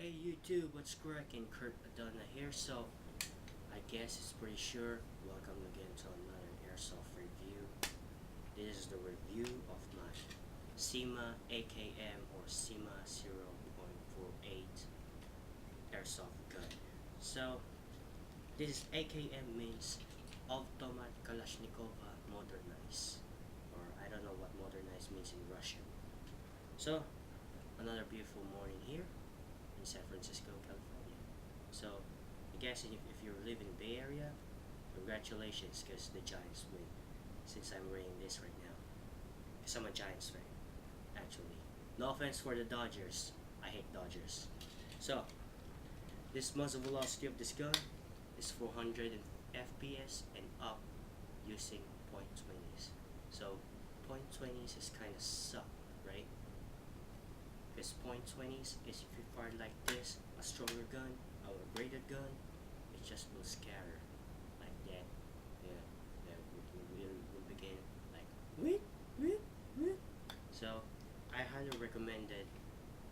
Hey YouTube, what's cracking? Kurt Adana here. So, I guess it's pretty sure. Welcome again to another Airsoft review. This is the review of my CYMA AKM or CYMA 0.48 Airsoft gun. So, this is AKM means Automat Kalashnikova Modernized. Or I don't know what modernized means in Russian. So, another beautiful morning here in San Francisco, California. So, I guess if you live in the Bay Area, congratulations, because the Giants win. Since I'm wearing this right now, because I'm a Giants fan, actually. No offense for the Dodgers. I hate Dodgers. So, this muzzle velocity of this gun is 400 FPS and up using .20s. So, .20s is kind of suck, right? Because .20s is if you fire like this, a stronger gun, or a greater gun, it just will scatter like that. Yeah, will begin like whoop, whoop, whoop. So I highly recommended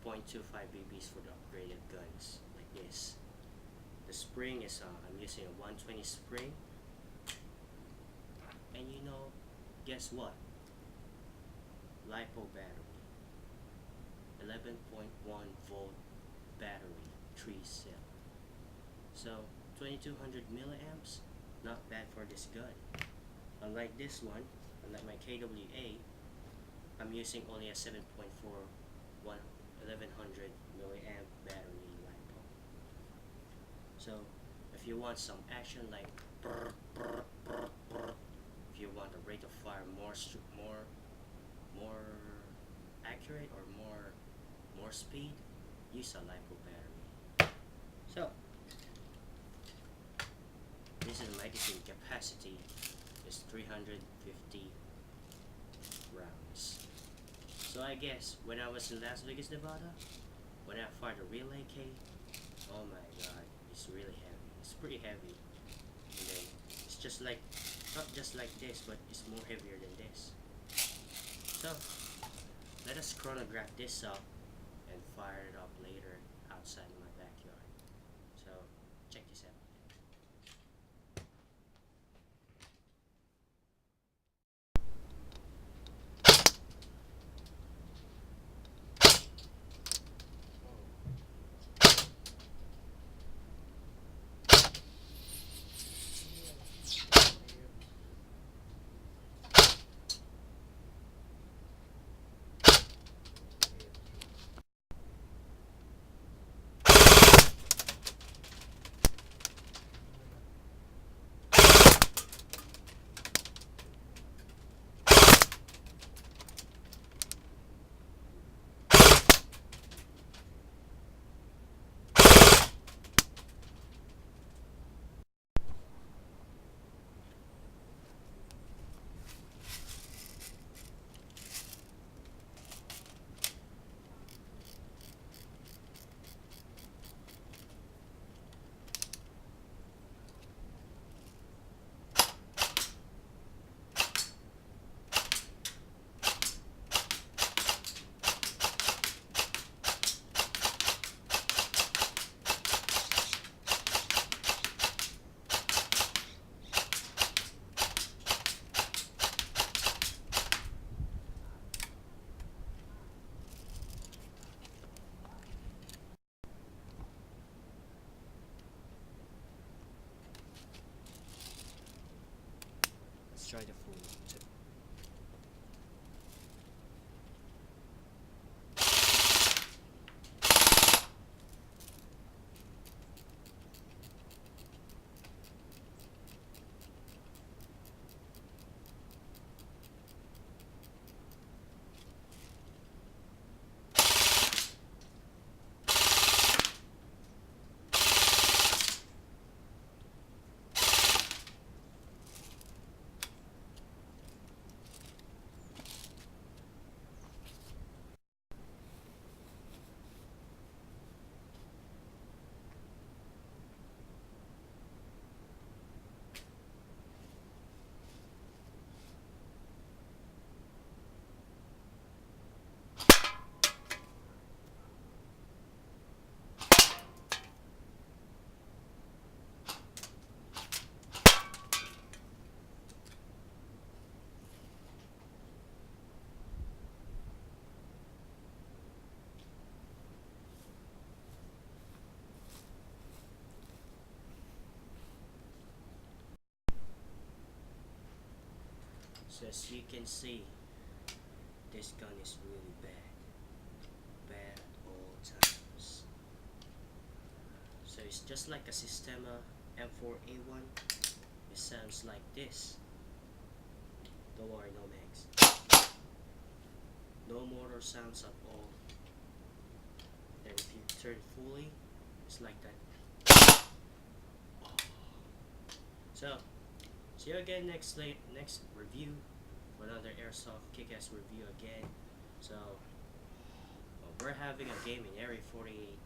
.25 BBs for the upgraded guns like this. The spring is I'm using a 120 spring, and guess what? LiPo battery. 11.1 volt battery, 3 cell. So 2200 milliamps, not bad for this gun. Unlike this one, unlike my KWA, I'm using only a 7.4 1100 milliamp battery LiPo. So if you want some action like brr, brr, brr, brr, if you want the rate of fire more accurate or more speed, use a LiPo battery. So this is magazine capacity is 350 rounds. So I guess when I was in Las Vegas, Nevada, when I fired a real AK, oh my god, it's really heavy. It's pretty heavy. And then it's just like, not just like this, but it's more heavier than this. So let us chronograph this up and fire it up later outside in my backyard. So check this out. Let's try the full tip. as you can see, this gun is really bad. Bad at all times. So it's just like a Systema M4A1. It sounds like this. Don't worry, no mags. No motor sounds at all. Then if you turn fully, it's like that. So, see you again next review for another Airsoft kick-ass review again. So, we're having a game in Area 48.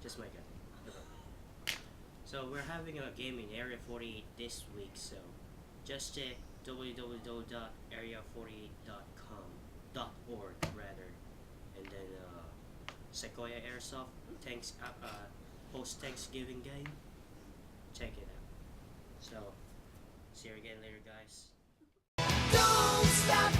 Just my gun. So we're having a game in Area 48 this week. So just check www.area48.com.org rather, and then Sequoia Airsoft post Thanksgiving game. Check it out. So see you again later, guys. Don't stop